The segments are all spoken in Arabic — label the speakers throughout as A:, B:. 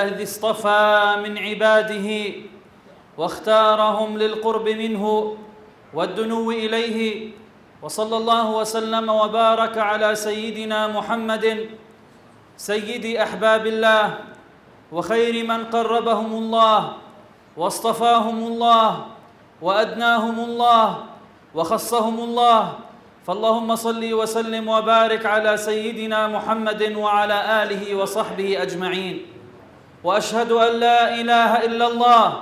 A: الذي اصطفى من عباده واختارهم للقرب منه والدنو إليه، وصلى الله وسلم وبارك على سيدنا محمد سيد أحباب الله وخير من قربهم الله واصطفاهم الله وأدناهم الله وخصهم الله. فاللهم صل وسلم وبارك على سيدنا محمد وعلى آله وصحبه أجمعين. وأشهد أن لا إله إلا الله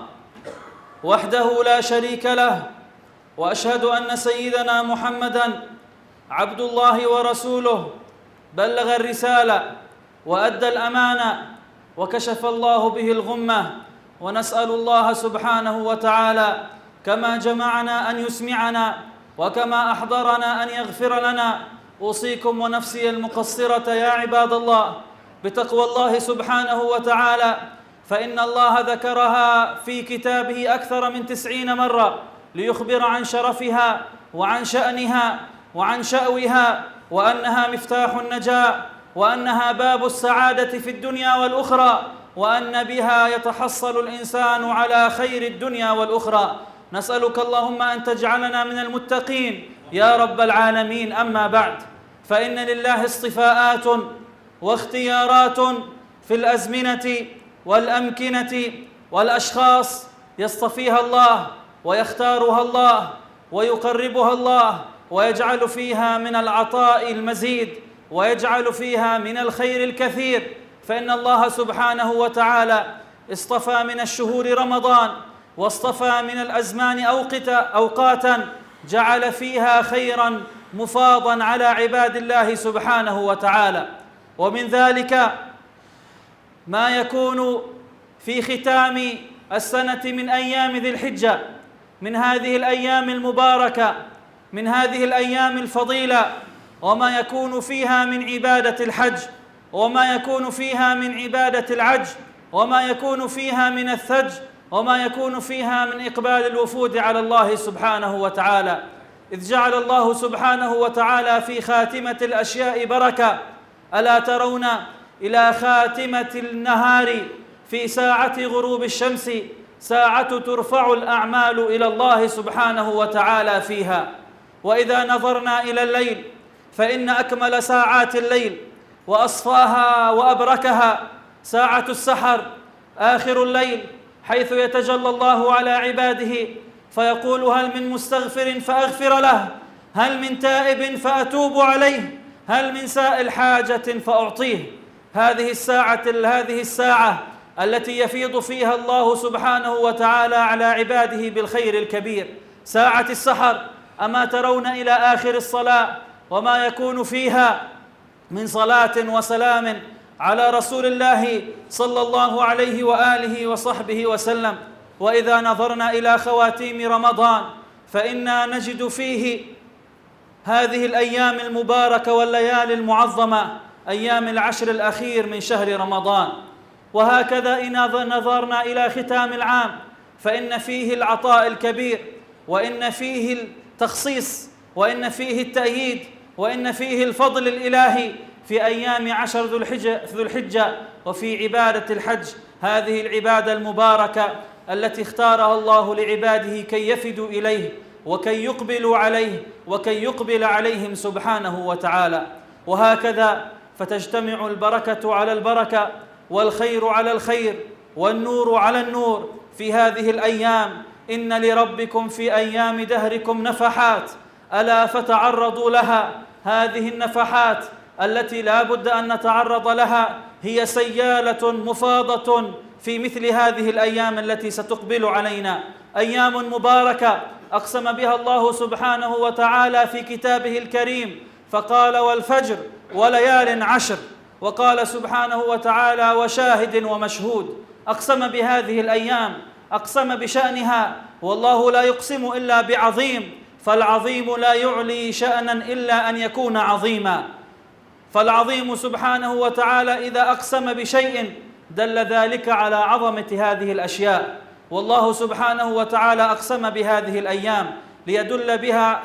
A: وحده لا شريك له، وأشهد أن سيدنا محمدًا عبد الله ورسوله، بلغ الرسالة وأدى الأمانة وكشف الله به الغمة، ونسأل الله سبحانه وتعالى كما جمعنا أن يسمعنا، وكما أحضرنا أن يغفر لنا. أوصيكم ونفسي المقصرة يا عباد الله بتقوى الله سبحانه وتعالى، فإن الله ذكرها في كتابه أكثر من 90 مرة ليخبر عن شرفها وعن شأنها وعن شأوها، وأنها مفتاح النجاة، وأنها باب السعادة في الدنيا والأخرى، وأن بها يتحصل الإنسان على خير الدنيا والأخرى. نسألك اللهم أن تجعلنا من المتقين يا رب العالمين. أما بعد، فإن لله اصطفاءات واختيارات في الأزمنة والأمكنة والأشخاص، يصطفيها الله ويختارها الله ويقربها الله، ويجعل فيها من العطاء المزيد، ويجعل فيها من الخير الكثير. فإن الله سبحانه وتعالى اصطفى من الشهور رمضان، واصطفى من الأزمان أوقاتا جعل فيها خيرا مفاضا على عباد الله سبحانه وتعالى. ومن ذلك ما يكون في ختام السنة من أيام ذي الحجة، من هذه الأيام المباركة، من هذه الأيام الفضيلة، وما يكون فيها من عبادة الحج، وما يكون فيها من عبادة العج، وما يكون فيها من الثج، وما يكون فيها من إقبال الوفود على الله سبحانه وتعالى. إذ جعل الله سبحانه وتعالى في خاتمة الأشياء بركة. ألا ترون إلى خاتمة النهار في ساعة غروب الشمس ساعة ترفع الأعمال إلى الله سبحانه وتعالى فيها. وإذا نظرنا إلى الليل، فإن أكمل ساعات الليل وأصفاها وأبركها ساعة السحر، آخر الليل، حيث يتجلى الله على عباده فيقول: هل من مستغفر فأغفر له، هل من تائب فأتوب عليه، هل من سائل حاجة فأعطيه. هذه الساعة التي يفيض فيها الله سبحانه وتعالى على عباده بالخير الكبير، ساعة السحر. أما ترون إلى آخر الصلاة وما يكون فيها من صلاة وسلام على رسول الله صلى الله عليه وآله وصحبه وسلم. وإذا نظرنا إلى خواتيم رمضان، فإنا نجد فيه هذه الأيام المباركة والليالي المعظمة، أيام العشر الأخير من شهر رمضان. وهكذا إن نظرنا إلى ختام العام، فإن فيه العطاء الكبير، وإن فيه التخصيص، وإن فيه التأييد، وإن فيه الفضل الإلهي في أيام عشر ذو الحجة، وفي عبادة الحج، هذه العبادة المباركة التي اختارها الله لعباده كي يفدوا إليه وكي يقبلوا عليه وكي يقبل عليهم سبحانه وتعالى. وهكذا فتجتمع البركة على البركة، والخير على الخير، والنور على النور في هذه الأيام. إن لربكم في أيام دهركم نفحات، ألا فتعرضوا لها. هذه النفحات التي لا بد أن نتعرض لها هي سيالة مفاضة في مثل هذه الأيام التي ستقبل علينا، أيام مباركة أقسم بها الله سبحانه وتعالى في كتابه الكريم، فقال: والفجر وليال عشر، وقال سبحانه وتعالى: وشاهد ومشهود. أقسم بهذه الأيام، أقسم بشأنها، والله لا يقسم إلا بعظيم، فالعظيم لا يعلي شأنا إلا أن يكون عظيما. فالعظيم سبحانه وتعالى إذا أقسم بشيء دل ذلك على عظمة هذه الأشياء. والله سبحانه وتعالى أقسم بهذه الأيام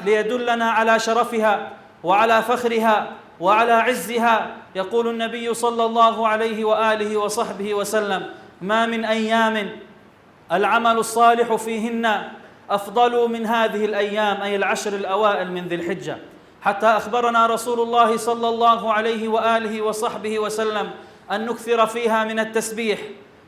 A: ليدلنا على شرفها وعلى فخرها وعلى عزها. يقول النبي صلى الله عليه وآله وصحبه وسلم: ما من أيام العمل الصالح فيهن أفضل من هذه الأيام، أي العشر الأوائل من ذي الحجة. حتى أخبرنا رسول الله صلى الله عليه وآله وصحبه وسلم أن نكثر فيها من التسبيح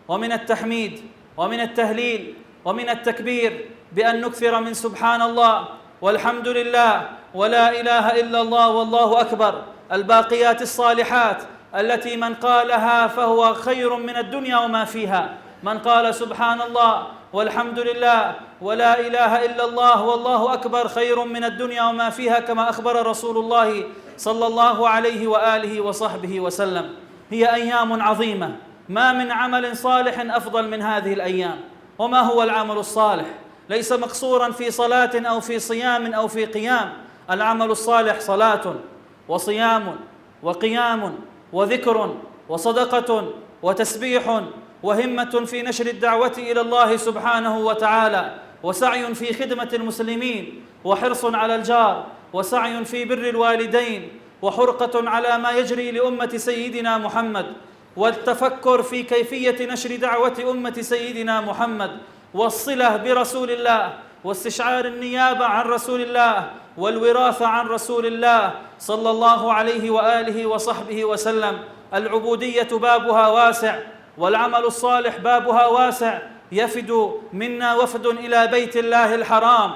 A: ومن التحميد ومن التهليل ومن التكبير، بأن نكثر من سبحان الله والحمد لله ولا إله إلا الله والله أكبر، الباقيات الصالحات التي من قالها فهو خير من الدنيا وما فيها. من قال سبحان الله والحمد لله ولا إله إلا الله والله أكبر خير من الدنيا وما فيها، كما أخبر رسول الله صلى الله عليه وآله وصحبه وسلم. هي أيام عظيمة، ما من عمل صالح أفضل من هذه الأيام. وما هو العمل الصالح؟ ليس مقصورا في صلاة أو في صيام أو في قيام. العمل الصالح صلاة وصيام وقيام وذكر وصدقة وتسبيح وهمة في نشر الدعوة إلى الله سبحانه وتعالى، وسعي في خدمة المسلمين، وحرص على الجار، وسعي في بر الوالدين، وحرقة على ما يجري لأمة سيدنا محمد، والتفكر في كيفية نشر دعوة أمة سيدنا محمد، والصلة برسول الله، واستشعار النيابة عن رسول الله، والوراثة عن رسول الله صلى الله عليه وآله وصحبه وسلم. العبودية بابها واسع، والعمل الصالح بابها واسع. يفد منا وفد إلى بيت الله الحرام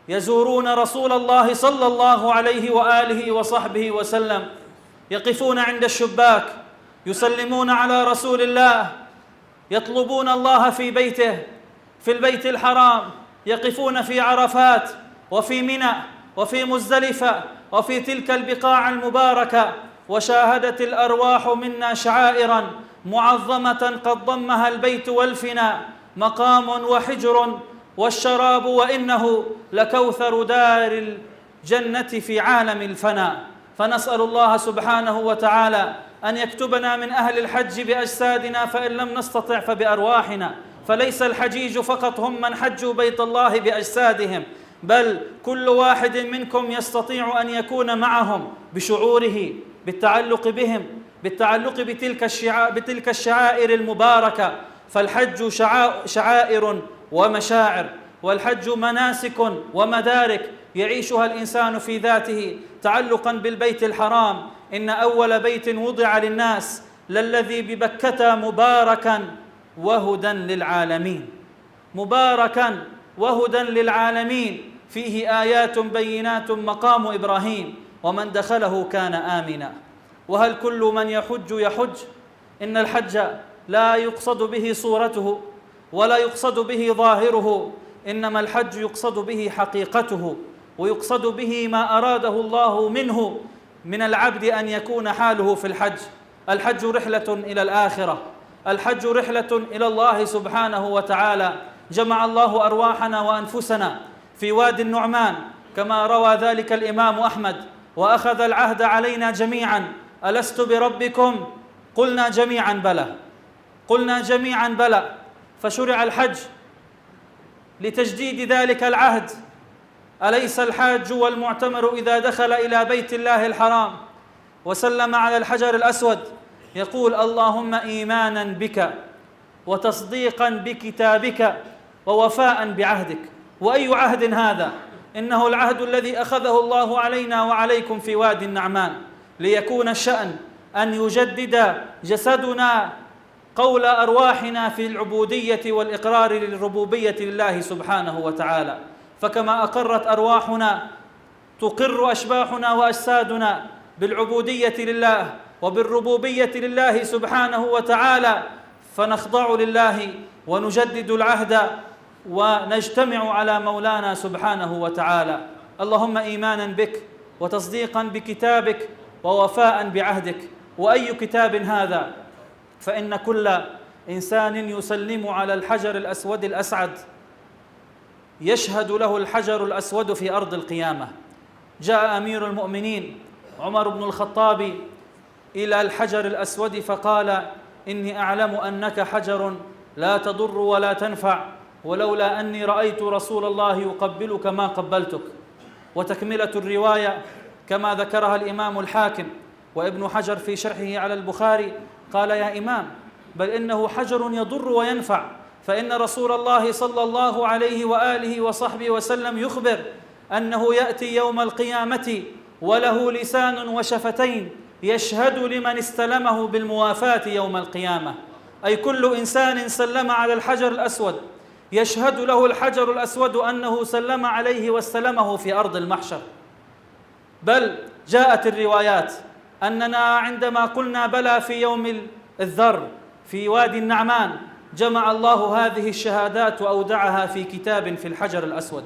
A: يزورون رسول الله صلى الله عليه وآله وصحبه وسلم، يقفون عند الشباك يسلمون على رسول الله، يطلبون الله في بيته، في البيت الحرام، يقفون في عرفات وفي منى وفي مزدلفة وفي تلك البقاع المباركة، وشاهدت الأرواح منا شعائرا معظمة قد ضمها البيت والفناء، مقام وحجر والشراب، وإنه لكوثر دار الجنة في عالم الفناء. فنسأل الله سبحانه وتعالى أن يكتبنا من أهل الحج بأجسادنا، فإن لم نستطع فبأرواحنا. فليس الحجيج فقط هم من حجوا بيت الله بأجسادهم، بل كل واحد منكم يستطيع أن يكون معهم بشعوره، بالتعلق بهم، بالتعلق بتلك الشعائر المباركة. فالحج شعائر ومشاعر، والحج مناسك ومدارك يعيشها الإنسان في ذاته تعلقا بالبيت الحرام. إن أول بيت وضع للناس للذي ببكة مباركا وهدى للعالمين، مباركا وهدى للعالمين، فيه آيات بينات مقام إبراهيم، ومن دخله كان آمنا. وهل كل من يحج؟ إن الحج لا يقصد به صورته ولا يقصد به ظاهره، إنما الحج يقصد به حقيقته، ويقصد به ما أراده الله منه من العبد أن يكون حاله في الحج. الحج رحلة إلى الآخرة، الحج رحلة إلى الله سبحانه وتعالى. جمع الله أرواحنا وأنفسنا في وادي النعمان كما روى ذلك الإمام أحمد، وأخذ العهد علينا جميعا: ألست بربكم؟ قلنا جميعا بلى، قلنا جميعا بلى. فشرع الحج لتجديد ذلك العهد. أليس الحاج والمعتمر إذا دخل إلى بيت الله الحرام وسلم على الحجر الأسود يقول: اللهم إيمانا بك وتصديقا بكتابك ووفاء بعهدك؟ وأي عهد هذا؟ إنه العهد الذي أخذه الله علينا وعليكم في وادي النعمان، ليكون الشأن أن يجدد جسدنا قول أرواحنا في العبودية والإقرار للربوبية لله سبحانه وتعالى. فكما أقرت أرواحنا تقر أشباحنا وأجسادنا بالعبودية لله وبالربوبية لله سبحانه وتعالى، فنخضع لله ونجدد العهد ونجتمع على مولانا سبحانه وتعالى. اللهم إيمانا بك وتصديقا بكتابك ووفاء بعهدك. وأي كتاب هذا؟ فإن كل إنسان يسلم على الحجر الأسود الأسعد يشهد له الحجر الأسود في أرض القيامة. جاء أمير المؤمنين عمر بن الخطاب إلى الحجر الأسود فقال: إني أعلم أنك حجر لا تضر ولا تنفع، ولولا أني رأيت رسول الله يقبلك ما قبلتك. وتكملة الرواية كما ذكرها الإمام الحاكم وابن حجر في شرحه على البخاري، قال: يا إمام، بل إنه حجر يضر وينفع، فإن رسول الله صلى الله عليه وآله وصحبه وسلم يخبر أنه يأتي يوم القيامة وله لسان وشفتين يشهد لمن استلمه بالموافاة يوم القيامة، أي كل إنسان سلم على الحجر الأسود يشهد له الحجر الأسود أنه سلم عليه واستلمه في أرض المحشر. بل جاءت الروايات أننا عندما قلنا بلى في يوم الذر في وادي النعمان، جمع الله هذه الشهادات وأودعها في كتاب في الحجر الأسود.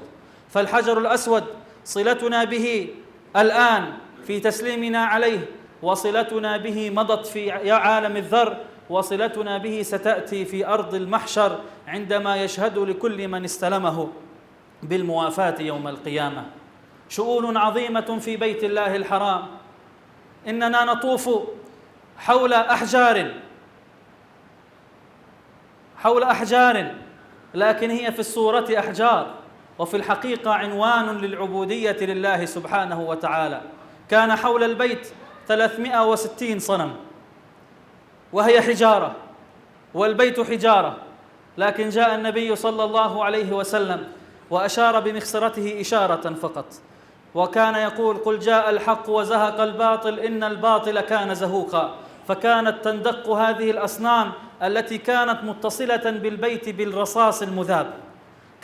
A: فالحجر الأسود صلتنا به الآن في تسليمنا عليه، وصلتنا به مضت في عالم الذر، وصلتنا به ستأتي في أرض المحشر عندما يشهد لكل من استلمه بالموافاة يوم القيامة. شؤون عظيمة في بيت الله الحرام. إننا نطوف حول أحجار، لكن هي في الصورة أحجار، وفي الحقيقة عنوان للعبودية لله سبحانه وتعالى. كان حول البيت 360 صنم، وهي حجارة، والبيت حجارة، لكن جاء النبي صلى الله عليه وسلم وأشار بمخصرته إشارة فقط، وكان يقول: قل جاء الحق وزهق الباطل إن الباطل كان زهوقا. فكانت تندق هذه الأصنام التي كانت متصلة بالبيت بالرصاص المذاب،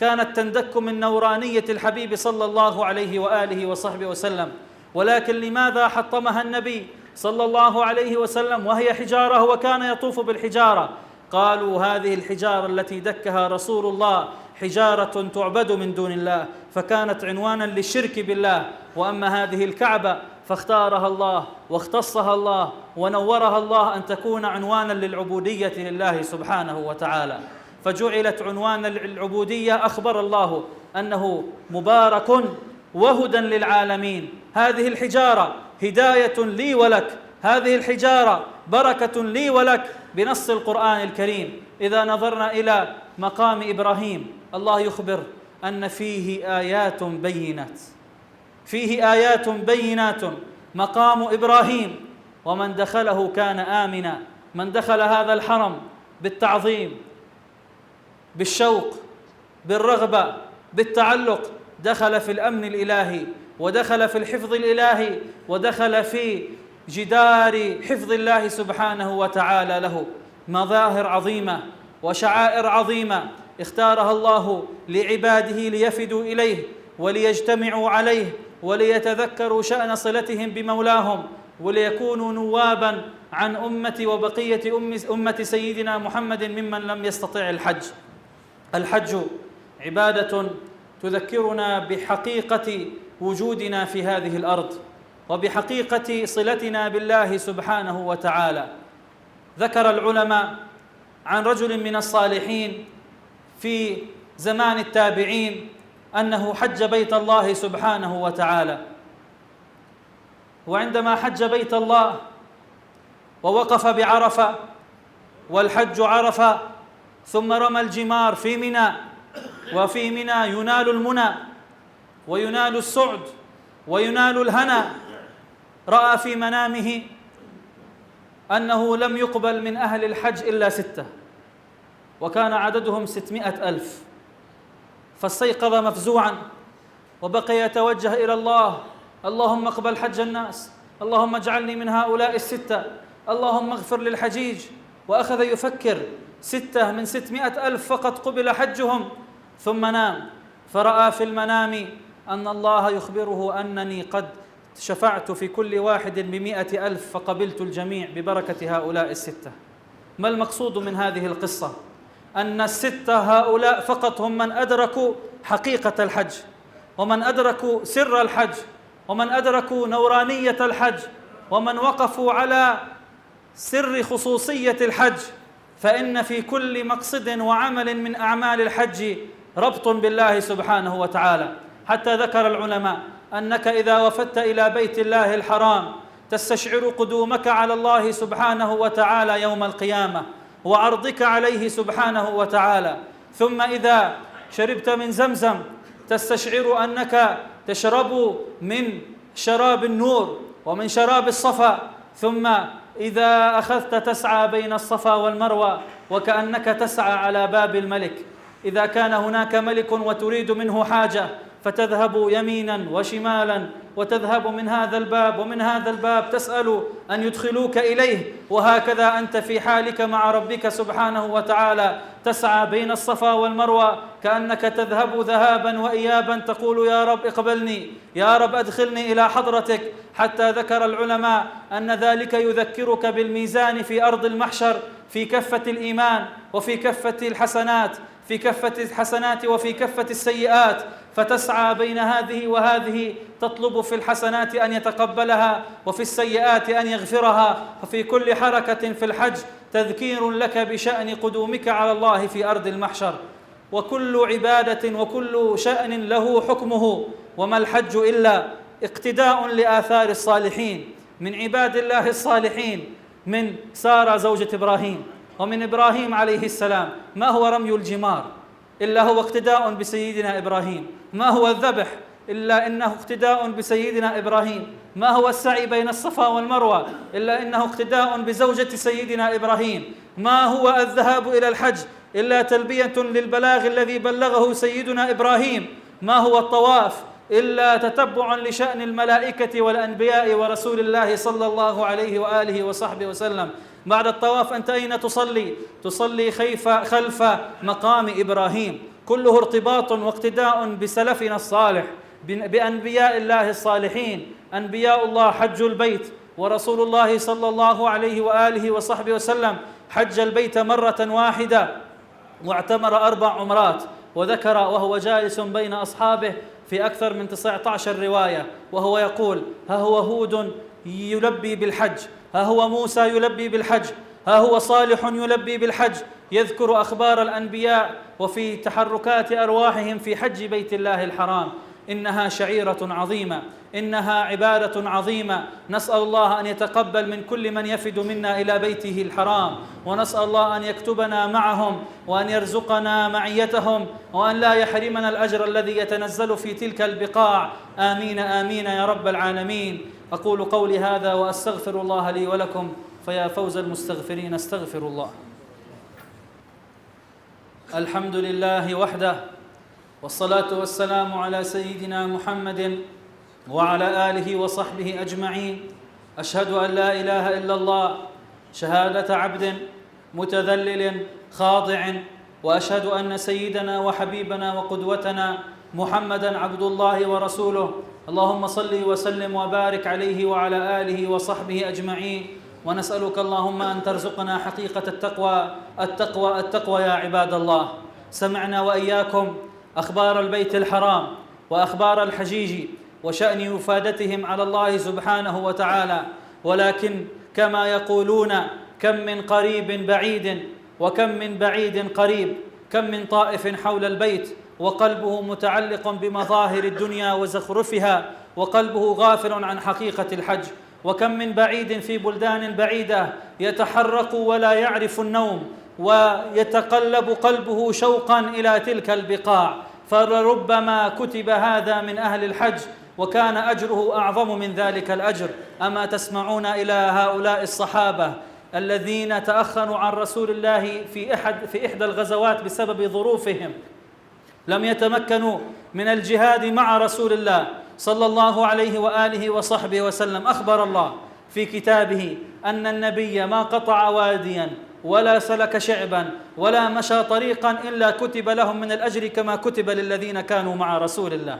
A: كانت تندك من نورانية الحبيب صلى الله عليه وآله وصحبه وسلم. ولكن لماذا حطمها النبي صلى الله عليه وسلم وهي حجارة وكان يطوف بالحجارة؟ قالوا: هذه الحجارة التي دكها رسول الله حجارة تعبد من دون الله، فكانت عنوانا للشرك بالله. وأما هذه الكعبة فاختارها الله واختصها الله ونورها الله أن تكون عنوانا للعبودية لله سبحانه وتعالى، فجعلت عنوانا للعبودية. أخبر الله أنه مبارك وهدى للعالمين. هذه الحجارة هداية لي ولك، هذه الحجارة بركة لي ولك بنص القرآن الكريم. إذا نظرنا إلى مقام إبراهيم، الله يخبر أن فيه آيات بينات مقام إبراهيم، ومن دخله كان آمنا. من دخل هذا الحرم بالتعظيم، بالشوق، بالرغبة، بالتعلق، دخل في الأمن الإلهي، ودخل في الحفظ الإلهي، ودخل في جدار حفظ الله سبحانه وتعالى له. مظاهر عظيمة وشعائر عظيمة اختارها الله لعباده ليفدوا إليه وليجتمعوا عليه وليتذكروا شأن صلتهم بمولاهم، وليكونوا نوابا عن أمة وبقية أمة سيدنا محمد ممن لم يستطع الحج. الحج عبادة تذكرنا بحقيقة وجودنا في هذه الأرض وبحقيقة صلتنا بالله سبحانه وتعالى. ذكر العلماء عن رجل من الصالحين في زمان التابعين أنه حج بيت الله سبحانه وتعالى، وعندما حج بيت الله ووقف بعرفة، والحج عرفة، ثم رمى الجمار في منى، وفي منى ينال المنى وينال السعد وينال الهنا، رأى في منامه أنه لم يقبل من أهل الحج إلا 6، وكان عددهم 600,000، فاستيقظ مفزوعا وبقي يتوجه إلى الله: اللهم اقبل حج الناس، اللهم اجعلني من هؤلاء 6، اللهم اغفر للحجيج. وأخذ يفكر: 6 من 600,000 فقط قبل حجهم. ثم نام، فرأى في المنام أن الله يخبره أنني قد شفعت في كل واحد ب100,000 فقبلت الجميع ببركة هؤلاء 6. ما المقصود من هذه القصة؟ أن 6 هؤلاء فقط هم من أدركوا حقيقة الحج، ومن أدركوا سر الحج، ومن أدركوا نورانية الحج، ومن وقفوا على سر خصوصية الحج. فإن في كل مقصد وعمل من أعمال الحج ربط بالله سبحانه وتعالى، حتى ذكر العلماء أنك إذا وفدت إلى بيت الله الحرام تستشعر قدومك على الله سبحانه وتعالى يوم القيامة وعرضك عليه سبحانه وتعالى. ثم إذا شربت من زمزم تستشعر أنك تشرب من شراب النور ومن شراب الصفا، ثم إذا أخذت تسعى بين الصفا والمروة وكأنك تسعى على باب الملك. إذا كان هناك ملك وتريد منه حاجة فتذهب يمينا وشمالا وتذهب من هذا الباب ومن هذا الباب تسأل أن يدخلوك إليه، وهكذا أنت في حالك مع ربك سبحانه وتعالى تسعى بين الصفا والمروة كأنك تذهب ذهابا وإيابا، تقول يا رب اقبلني، يا رب أدخلني إلى حضرتك. حتى ذكر العلماء أن ذلك يذكرك بالميزان في أرض المحشر، في كفة الإيمان وفي كفة الحسنات، في كفة الحسنات وفي كفة السيئات، فتسعى بين هذه وهذه، تطلب في الحسنات أن يتقبلها وفي السيئات أن يغفرها. ففي كل حركة في الحج تذكير لك بشأن قدومك على الله في أرض المحشر. وكل عبادة وكل شأن له حكمه، وما الحج إلا اقتداء لآثار الصالحين. من عباد الله الصالحين من سارة زوجة إبراهيم، ومن إبراهيم عليه السلام ما هو رمي الجمار إلا هو اقتداء بسيدنا إبراهيم، ما هو الذبح إلا إنه اقتداء بسيدنا إبراهيم، ما هو السعي بين الصفا والمروة إلا إنه اقتداء بزوجة سيدنا إبراهيم، ما هو الذهاب إلى الحج إلا تلبية للبلاغ الذي بلغه سيدنا إبراهيم، ما هو الطواف إلا تتبع لشأن الملائكة والأنبياء ورسول الله صلى الله عليه وآله وصحبه وسلم. بعد الطواف أنت أين تصلي؟ تصلي خلف مقام إبراهيم. كله ارتباط واقتداء بسلفنا الصالح، بأنبياء الله الصالحين. أنبياء الله حجوا البيت، ورسول الله صلى الله عليه وآله وصحبه وسلم حج البيت مرة واحدة واعتمر 4 عمرات. وذكر وهو جالس بين أصحابه في أكثر من 19 رواية وهو يقول: ها هو هود يلبي بالحج، ها هو موسى يلبي بالحج، ها هو صالح يلبي بالحج. يذكر أخبار الأنبياء وفي تحركات أرواحهم في حج بيت الله الحرام. إنها شعيرة عظيمة، إنها عبادة عظيمة. نسأل الله أن يتقبل من كل من يفد منا إلى بيته الحرام، ونسأل الله أن يكتبنا معهم وأن يرزقنا معيتهم وأن لا يحرمنا الأجر الذي يتنزل في تلك البقاع. آمين آمين يا رب العالمين. أقول قولي هذا وأستغفر الله لي ولكم، فيا فوز المستغفرين استغفر الله. الحمد لله وحده، والصلاة والسلام على سيدنا محمد وعلى آله وصحبه أجمعين. أشهد أن لا إله إلا الله شهادة عبد متذلل خاضع، وأشهد أن سيدنا وحبيبنا وقدوتنا محمدًا عبد الله ورسوله. اللهم صل وسلم وبارك عليه وعلى آله وصحبه أجمعين. ونسألك اللهم أن ترزقنا حقيقة التقوى يا عباد الله. سمعنا وإياكم أخبار البيت الحرام وأخبار الحجيج وشأن وفادتهم على الله سبحانه وتعالى، ولكن كما يقولون: كم من قريب بعيد وكم من بعيد قريب، كم من طائف حول البيت وقلبه متعلق بمظاهر الدنيا وزخرفها وقلبه غافل عن حقيقة الحج، وكم من بعيد في بلدان بعيدة يتحرك ولا يعرف النوم ويتقلب قلبه شوقا إلى تلك البقاع. فلربما كتب هذا من أهل الحج وكان أجره أعظم من ذلك الأجر. أما تسمعون إلى هؤلاء الصحابة الذين تأخروا عن رسول الله في إحدى الغزوات بسبب ظروفهم، لم يتمكنوا من الجهاد مع رسول الله صلى الله عليه وآله وصحبه وسلم. أخبر الله في كتابه أن النبي ما قطع واديا ولا سلك شعبا ولا مشى طريقا إلا كتب لهم من الأجر كما كتب للذين كانوا مع رسول الله.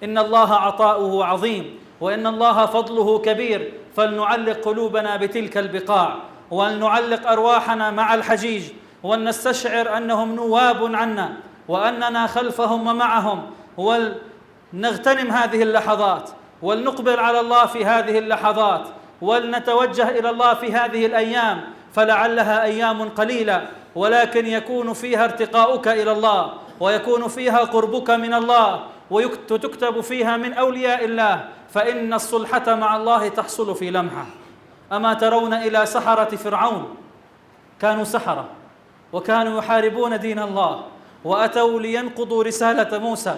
A: إن الله عطاؤه عظيم وإن الله فضله كبير، فلنعلق قلوبنا بتلك البقاع ولنعلق أرواحنا مع الحجيج، ولنستشعر أنهم نواب عنا وأننا خلفهم ومعهم، ولنغتنم هذه اللحظات ولنقبل على الله في هذه اللحظات ولنتوجه إلى الله في هذه الأيام، فلعلها أيام قليلة ولكن يكون فيها ارتقاؤك إلى الله ويكون فيها قربك من الله وتكتب فيها من أولياء الله، فإن الصلحة مع الله تحصل في لمحة. أما ترون إلى سحرة فرعون؟ كانوا سحرة وكانوا يحاربون دين الله وأتوا لينقضوا رسالة موسى،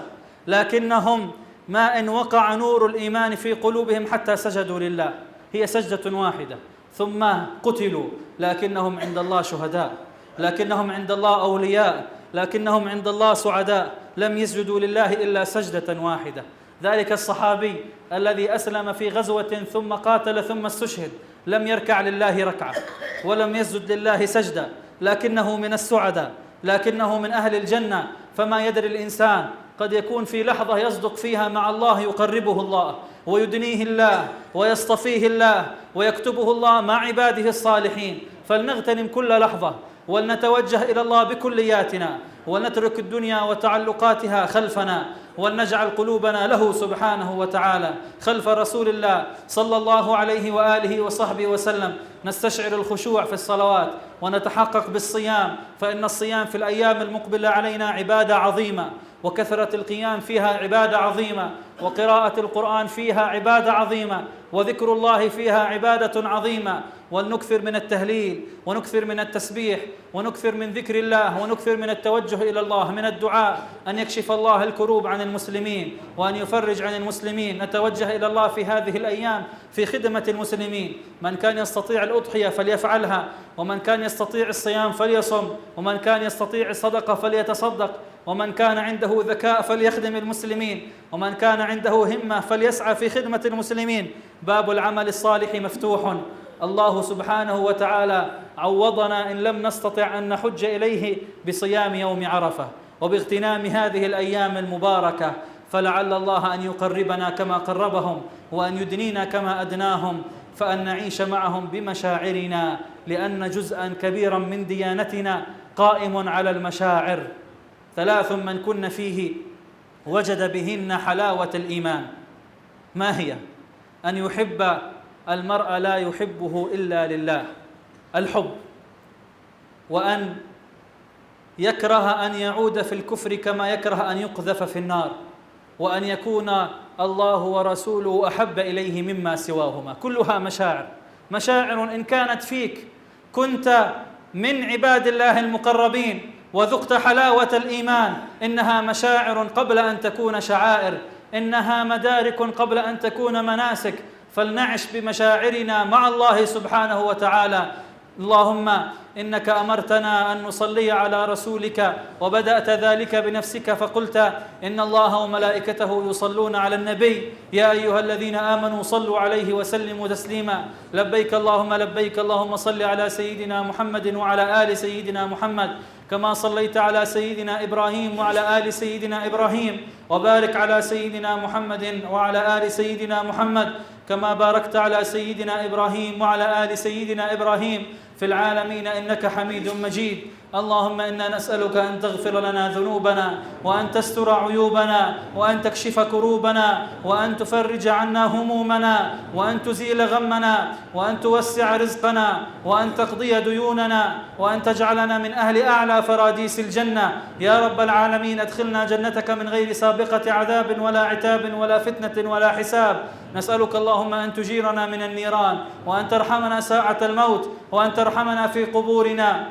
A: لكنهم ما إن وقع نور الإيمان في قلوبهم حتى سجدوا لله، هي سجدة واحدة ثم قتلوا، لكنهم عند الله شهداء، لكنهم عند الله أولياء، لكنهم عند الله سعداء، لم يسجدوا لله إلا سجدة واحدة. ذلك الصحابي الذي أسلم في غزوة ثم قاتل ثم استشهد لم يركع لله ركعة ولم يسجد لله سجدة، لكنه من السعداء، لكنه من أهل الجنة. فما يدري الإنسان، قد يكون في لحظة يصدق فيها مع الله يقربه الله ويدنيه الله ويصطفيه الله ويكتبه الله مع عباده الصالحين. فلنغتنم كل لحظة ولنتوجه إلى الله بكلياتنا، ونترك الدنيا وتعلقاتها خلفنا، ولنجعل قلوبنا له سبحانه وتعالى خلف رسول الله صلى الله عليه وآله وصحبه وسلم. نستشعر الخشوع في الصلوات ونتحقق بالصيام، فإن الصيام في الأيام المقبلة علينا عبادة عظيمة، وكثرة القيام فيها عبادة عظيمة، وقراءة القرآن فيها عبادة عظيمة، وذكر الله فيها عبادة عظيمة. ولنكثر من التهليل ونكثر من التسبيح ونكثر من ذكر الله ونكثر من التوجه إلى الله، من الدعاء أن يكشف الله الكروب عن المسلمين وأن يفرج عن المسلمين. نتوجه إلى الله في هذه الأيام في خدمة المسلمين. من كان يستطيع الأضحية فليفعلها، ومن كان يستطيع الصيام فليصم، ومن كان يستطيع الصدقة فليتصدق، ومن كان عنده ذكاء فليخدم المسلمين، ومن كان عنده همة فليسعى في خدمة المسلمين. باب العمل الصالح مفتوح. الله سبحانه وتعالى عوضنا إن لم نستطع أن نحج إليه بصيام يوم عرفة وباغتنام هذه الأيام المباركة، فلعل الله أن يقربنا كما قربهم وأن يدنينا كما أدناهم، فأن نعيش معهم بمشاعرنا، لأن جزءا كبيرا من ديانتنا قائم على المشاعر. 3 من كن فيه وجد بهن حلاوة الإيمان. ما هي؟ أن يحب المرء لا يحبه إلا لله، الحب، وأن يكره أن يعود في الكفر كما يكره أن يقذف في النار، وأن يكون الله ورسوله أحب إليه مما سواهما. كلها مشاعر. مشاعر إن كانت فيك كنت من عباد الله المقربين وذقت حلاوة الإيمان. إنها مشاعر قبل أن تكون شعائر، إنها مدارك قبل أن تكون مناسك. فلنعش بمشاعرنا مع الله سبحانه وتعالى. اللهم إنك أمرتنا أن نصلي على رسولك، وبدأت ذلك بنفسك فقلت إن الله وملائكته يصلون على النبي يا أيها الذين آمنوا صلوا عليه وسلموا تسليما. لبيك اللهم لبيك، اللهم صل على سيدنا محمد وعلى آل سيدنا محمد كما صليت على سيدنا إبراهيم وعلى آل سيدنا إبراهيم، وبارك على سيدنا محمد وعلى آل سيدنا محمد كما باركت على سيدنا إبراهيم وعلى آل سيدنا إبراهيم في العالمين إنك حميد مجيد. اللهم إنا نسألك أن تغفر لنا ذنوبنا، وأن تستر عيوبنا، وأن تكشف كروبنا، وأن تفرج عنا همومنا، وأن تزيل غمنا، وأن توسع رزقنا، وأن تقضي ديوننا، وأن تجعلنا من أهل أعلى فراديس الجنة يا رب العالمين. أدخلنا جنتك من غير سابقة عذاب ولا عتاب ولا فتنة ولا حساب. نسألك اللهم أن تجيرنا من النيران، وأن ترحمنا ساعة الموت، وأن ترحمنا في قبورنا،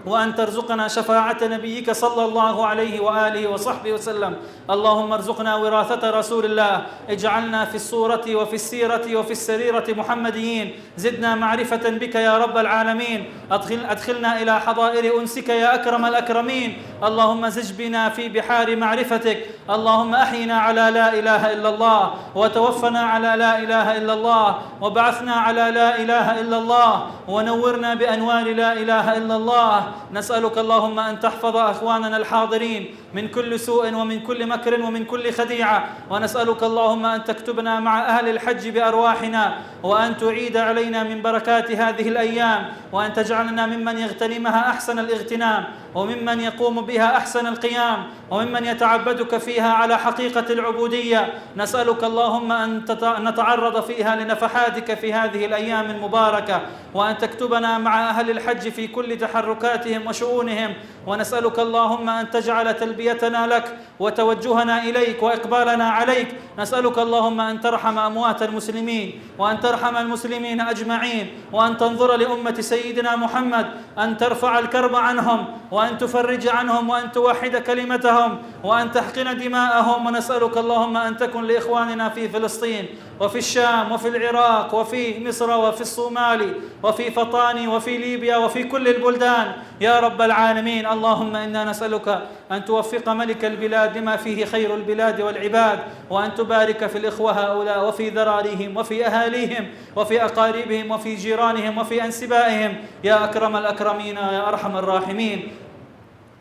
A: وأن ترزقنا شفاعة نبيك صلى الله عليه وآله وصحبه وسلم. اللهم ارزقنا وراثة رسول الله، اجعلنا في الصورة وفي السيرة وفي السريرة محمديين. زدنا معرفة بك يا رب العالمين. أدخلنا إلى حضائر أنسك يا أكرم الأكرمين. اللهم زج بنا في بحار معرفتك. اللهم أحينا على لا إله إلا الله، وتوفنا على لا إله إلا الله، وبعثنا على لا إله إلا الله، ونورنا بأنوار لا إله إلا الله. نسألك اللهم أن تحفظ أخواننا الحاضرين من كل سوء ومن كل مكر ومن كل خديعة. ونسألك اللهم أن تكتبنا مع أهل الحج بأرواحنا، وأن تعيد علينا من بركات هذه الأيام، وأن تجعلنا ممن يغتنمها أحسن الاغتنام، وممن يقوم بها أحسن القيام، وممن يتعبدك فيها على حقيقة العبودية. نسألك اللهم أن نتعرض فيها لنفحاتك في هذه الأيام المباركة، وأن تكتبنا مع أهل الحج في كل تحركاتهم وشؤونهم. ونسألك اللهم أن تجعل تلبيتنا لك وتوجهنا إليك وإقبالنا عليك. نسألك اللهم أن ترحم أموات المسلمين، وأن ترحم المسلمين أجمعين، وأن تنظر لأمة سيدنا محمد، أن ترفع الكرب عنهم، وأن تفرج عنهم، وأن توحد كلمتهم، وأن تحقن دماءهم. ونسألك اللهم أن تكن لإخواننا في فلسطين وفي الشام وفي العراق وفي مصر وفي الصومال وفي فطاني وفي ليبيا وفي كل البلدان يا رب العالمين. اللهم إنا نسألك أن توفق ملك البلاد لما فيه خير البلاد والعباد، وأن تبارك في الإخوة هؤلاء وفي ذراريهم وفي أهاليهم وفي أقاربهم وفي جيرانهم وفي أنسبائهم يا أكرم الأكرمين يا أرحم الراحمين.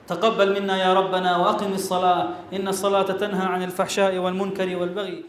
A: تقبل منا يا ربنا، وأقم الصلاة إن الصلاة تنهى عن الفحشاء والمنكر والبغي.